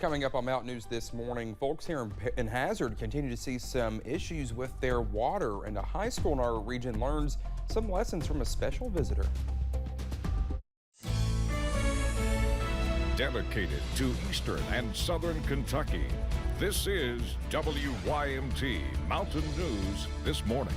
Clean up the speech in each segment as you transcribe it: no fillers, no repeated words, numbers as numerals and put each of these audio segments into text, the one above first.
Coming up on Mountain News this morning, folks here in Hazard continue to see some issues with their water, and a high school in our region learns some lessons from a special visitor. Dedicated to Eastern and Southern Kentucky, this is WYMT Mountain News this morning.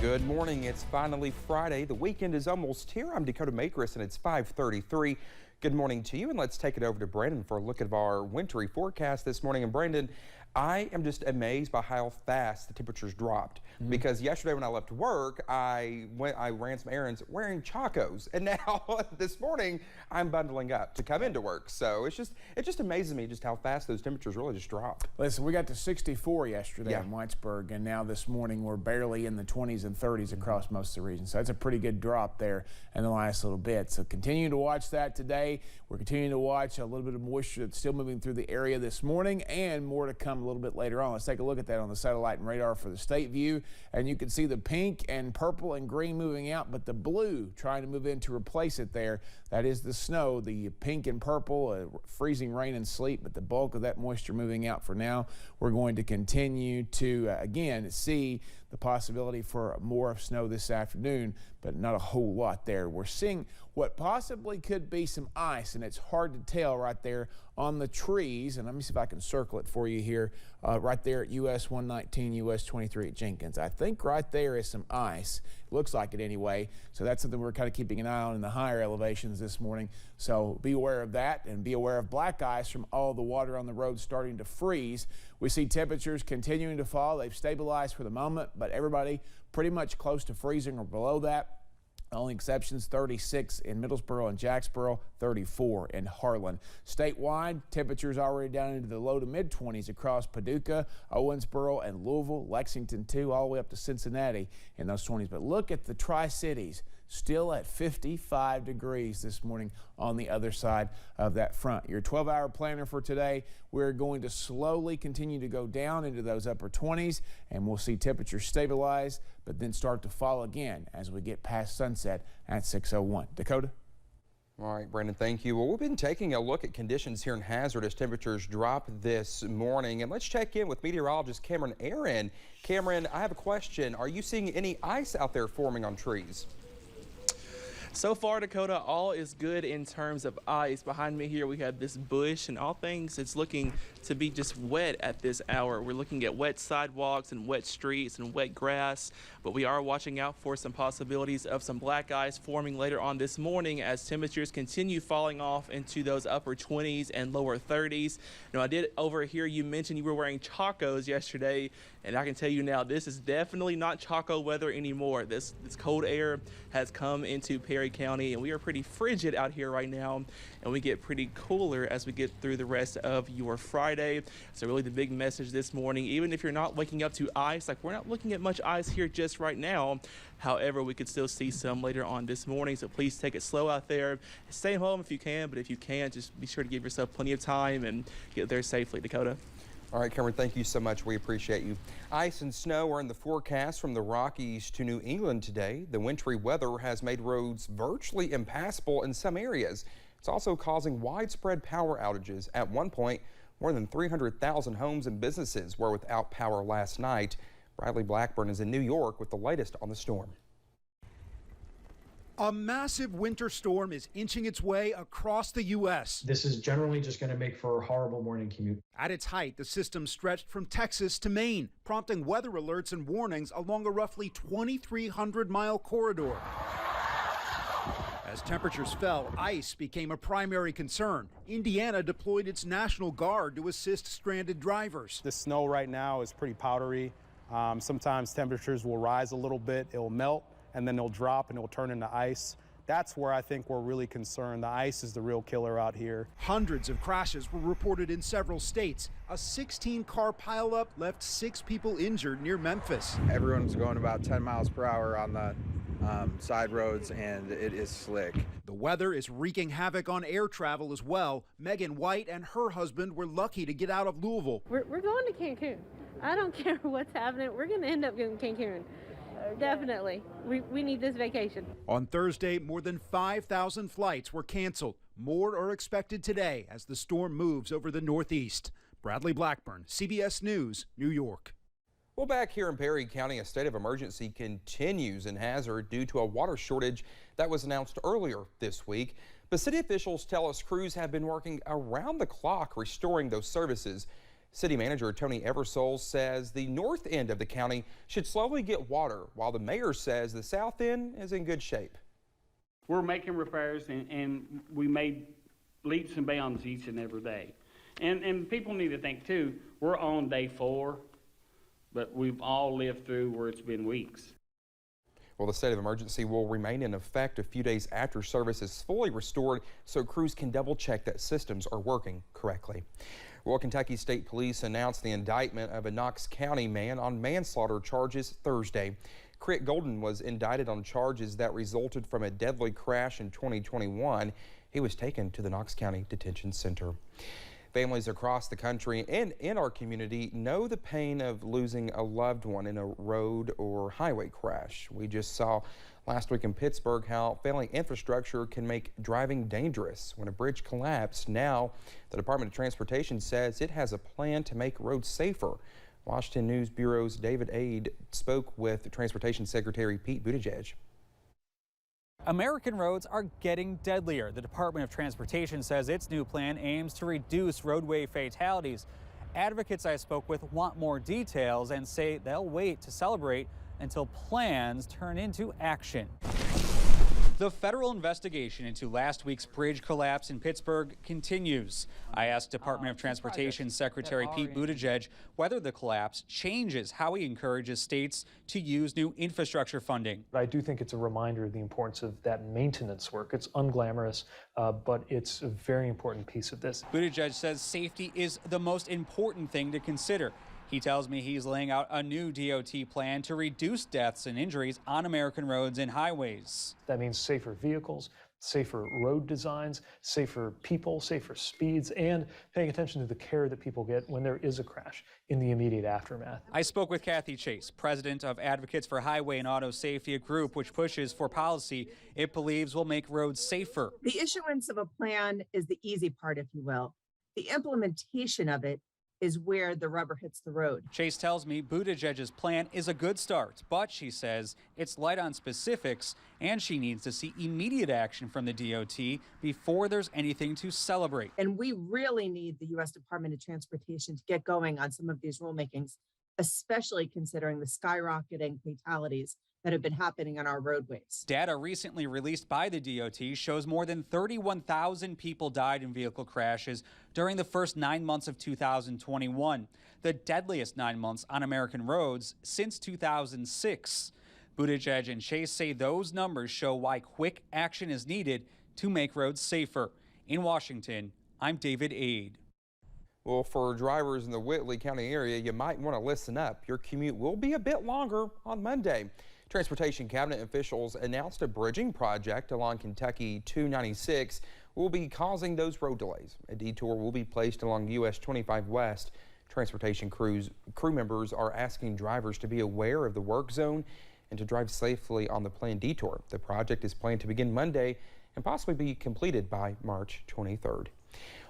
Good morning. It's finally Friday. The weekend is almost here. I'm Dakota Makris, and it's 5:33. Good morning to you, and let's take it over to Brandon for a look at our wintry forecast this morning. And Brandon, I am just amazed by how fast the temperatures dropped. Because yesterday when I left work, I ran some errands wearing Chacos, and now this morning I'm bundling up to come into work. So it just amazes me just how fast those temperatures really just dropped. Listen, we got to 64 yesterday in Whitesburg, and now this morning we're barely in the 20s and 30s across most of the region. So that's a pretty good drop there in the last little bit. So continue to watch that today. We're continuing to watch a little bit of moisture that's still moving through the area this morning, and more to come a little bit later on. Let's take a look at that on the satellite and radar for the state view, and you can see the pink and purple and green moving out, but the blue trying to move in to replace it there. That is the snow. The pink and purple, freezing rain and sleet, but the bulk of that moisture moving out for now. We're going to continue to, again, see the possibility for more of snow this afternoon, but not a whole lot there. We're seeing what possibly could be some ice, and it's hard to tell right there on the trees. And let me see if I can circle it for you here, right there at US 119, US 23 at Jenkins. I think right there is some ice. Looks like it anyway. So that's something we're kind of keeping an eye on in the higher elevations this morning. So be aware of that, and be aware of black ice from all the water on the road starting to freeze. We see temperatures continuing to fall. They've stabilized for the moment, but everybody pretty much close to freezing or below that. Only exceptions, 36 in Middlesboro and Jacksboro, 34 in Harlan. Statewide, temperatures already down into the low to mid-20s across Paducah, Owensboro, and Louisville, Lexington too, all the way up to Cincinnati in those 20s. But look at the Tri-Cities, still at 55 degrees this morning on the other side of that front. Your 12-hour planner for today, we're going to slowly continue to go down into those upper 20s, and we'll see temperatures stabilize, but then start to fall again as we get past sunset at 6:01. Dakota? All right, Brandon, thank you. Well, we've been taking a look at conditions here in Hazard as temperatures drop this morning. And let's check in with meteorologist Cameron Aaron. Cameron, I have a question. Are you seeing any ice out there forming on trees? So far, Dakota, all is good in terms of ice. Behind me here, we have this bush, and all things, it's looking to be just wet at this hour. We're looking at wet sidewalks and wet streets and wet grass, but we are watching out for some possibilities of some black ice forming later on this morning as temperatures continue falling off into those upper 20s and lower 30s. Now, I did overhear you mention you were wearing Chacos yesterday, and I can tell you now, this is definitely not Chaco weather anymore. This cold air has come into Perry County, and we are pretty frigid out here right now, and we get pretty cooler as we get through the rest of your Friday. So really the big message this morning, even if you're not waking up to ice, like we're not looking at much ice here just right now. However, we could still see some later on this morning, so please take it slow out there. Stay home if you can, but if you can't, just be sure to give yourself plenty of time and get there safely. Dakota? All right, Cameron, thank you so much. We appreciate you. Ice and snow are in the forecast from the Rockies to New England today. The wintry weather has made roads virtually impassable in some areas. It's also causing widespread power outages. At one point, more than 300,000 homes and businesses were without power last night. Bradley Blackburn is in New York with the latest on the storm. A massive winter storm is inching its way across the U.S. This is generally just going to make for a horrible morning commute. At its height, the system stretched from Texas to Maine, prompting weather alerts and warnings along a roughly 2,300-mile corridor. As temperatures fell, ice became a primary concern. Indiana deployed its National Guard to assist stranded drivers. The snow right now is pretty powdery. Sometimes temperatures will rise a little bit, it'll melt, and then it'll drop and it'll turn into ice. That's where I think we're really concerned. The ice is the real killer out here. Hundreds of crashes were reported in several states. A 16-car pileup left 6 people injured near Memphis. Everyone's going about 10 miles per hour on the side roads, and it is slick. The weather is wreaking havoc on air travel as well. Megan White and her husband were lucky to get out of Louisville. We're going to Cancun. I don't care what's happening. We're going to end up going to Cancun. Definitely. We need this vacation. On Thursday, more than 5,000 flights were canceled. More are expected today as the storm moves over the Northeast. Bradley Blackburn, CBS News, New York. Well, back here in Perry County, a state of emergency continues in Hazard due to a water shortage that was announced earlier this week. But city officials tell us crews have been working around the clock restoring those services. City Manager Tony Eversole says the north end of the county should slowly get water, while the mayor says the south end is in good shape. We're making repairs, and we made leaps and bounds each and every day. And people need to think, too, we're on day 4, but we've all lived through where it's been weeks. Well, the state of emergency will remain in effect a few days after service is fully restored, so crews can double check that systems are working correctly. Well, Kentucky State Police announced the indictment of a Knox County man on manslaughter charges Thursday. Crick Golden was indicted on charges that resulted from a deadly crash in 2021. He was taken to the Knox County Detention Center. Families across the country and in our community know the pain of losing a loved one in a road or highway crash. We just saw last week in Pittsburgh how failing infrastructure can make driving dangerous. When a bridge collapsed, now the Department of Transportation says it has a plan to make roads safer. Washington News Bureau's David Aide spoke with Transportation Secretary Pete Buttigieg. American roads are getting deadlier. The Department of Transportation says its new plan aims to reduce roadway fatalities. Advocates I spoke with want more details and say they'll wait to celebrate until plans turn into action. The federal investigation into last week's bridge collapse in Pittsburgh continues. I asked Department of Transportation Secretary Pete Buttigieg whether the collapse changes how he encourages states to use new infrastructure funding. I do think it's a reminder of the importance of that maintenance work. It's unglamorous, but it's a very important piece of this. Buttigieg says safety is the most important thing to consider. He tells me he's laying out a new DOT plan to reduce deaths and injuries on American roads and highways. That means safer vehicles, safer road designs, safer people, safer speeds, and paying attention to the care that people get when there is a crash in the immediate aftermath. I spoke with Kathy Chase, president of Advocates for Highway and Auto Safety, a group which pushes for policy it believes will make roads safer. The issuance of a plan is the easy part, if you will. The implementation of it is where the rubber hits the road. Chase tells me Buttigieg's plan is a good start, but she says it's light on specifics and she needs to see immediate action from the DOT before there's anything to celebrate. And we really need the U.S. Department of Transportation to get going on some of these rulemakings, especially considering the skyrocketing fatalities that have been happening on our roadways. Data recently released by the DOT shows more than 31,000 people died in vehicle crashes during the first 9 months of 2021, the deadliest 9 months on American roads since 2006. Buttigieg and Chase say those numbers show why quick action is needed to make roads safer. In Washington, I'm David Aide. Well, for drivers in the Whitley County area, you might want to listen up. Your commute will be a bit longer on Monday. Transportation cabinet officials announced a bridging project along Kentucky 296 will be causing those road delays. A detour will be placed along US 25 West. Transportation crew members are asking drivers to be aware of the work zone and to drive safely on the planned detour. The project is planned to begin Monday and possibly be completed by March 23rd.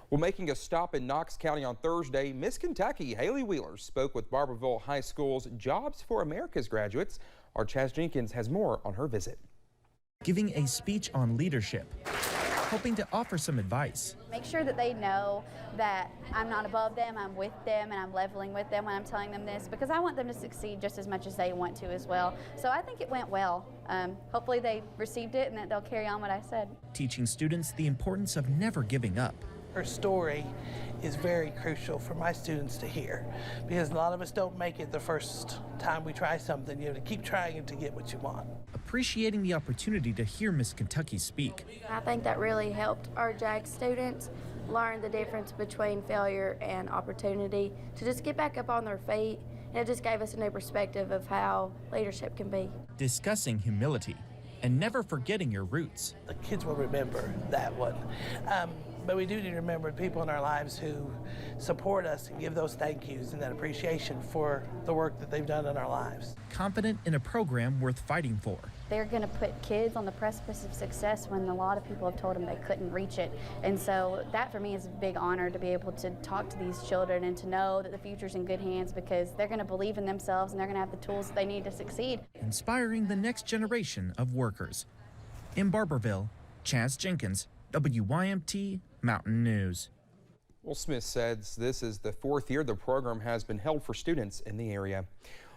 Well, making a stop in Knox County on Thursday, Miss Kentucky Haley Wheeler spoke with Barberville High School's Jobs for America's graduates. Our Chaz Jenkins has more on her visit. Giving a speech on leadership, hoping to offer some advice. Make sure that they know that I'm not above them, I'm with them, and I'm leveling with them when I'm telling them this, because I want them to succeed just as much as they want to as well. So I think it went well. Hopefully they received it and that they'll carry on what I said. Teaching students the importance of never giving up. Her story is very crucial for my students to hear, because a lot of us don't make it the first time we try something. You have to keep trying it to get what you want. Appreciating the opportunity to hear Miss Kentucky speak. I think that really helped our JAG students learn the difference between failure and opportunity, to just get back up on their feet, and it just gave us a new perspective of how leadership can be. Discussing humility and never forgetting your roots. The kids will remember that one. But we do need to remember people in our lives who support us and give those thank yous and that appreciation for the work that they've done in our lives. Confident in a program worth fighting for. They're going to put kids on the precipice of success when a lot of people have told them they couldn't reach it. And so that for me is a big honor to be able to talk to these children and to know that the future's in good hands because they're going to believe in themselves and they're going to have the tools they need to succeed. Inspiring the next generation of workers. In Barberville, Chaz Jenkins, WYMT Mountain News. Well, Smith says this is the 4th year the program has been held for students in the area.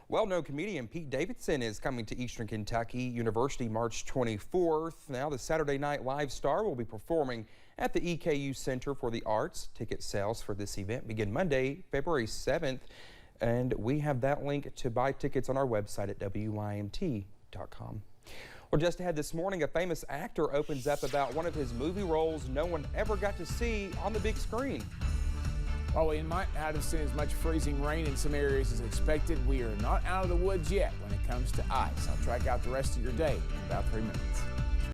Well-known comedian Pete Davidson is coming to Eastern Kentucky University March 24th. Now, the Saturday Night Live star will be performing at the EKU Center for the Arts. Ticket sales for this event begin Monday, February 7th, and we have that link to buy tickets on our website at WYMT.com. Well, just ahead this morning, a famous actor opens up about one of his movie roles no one ever got to see on the big screen. While we might not have seen as much freezing rain in some areas as expected, we are not out of the woods yet when it comes to ice. I'll track out the rest of your day in about 3 minutes.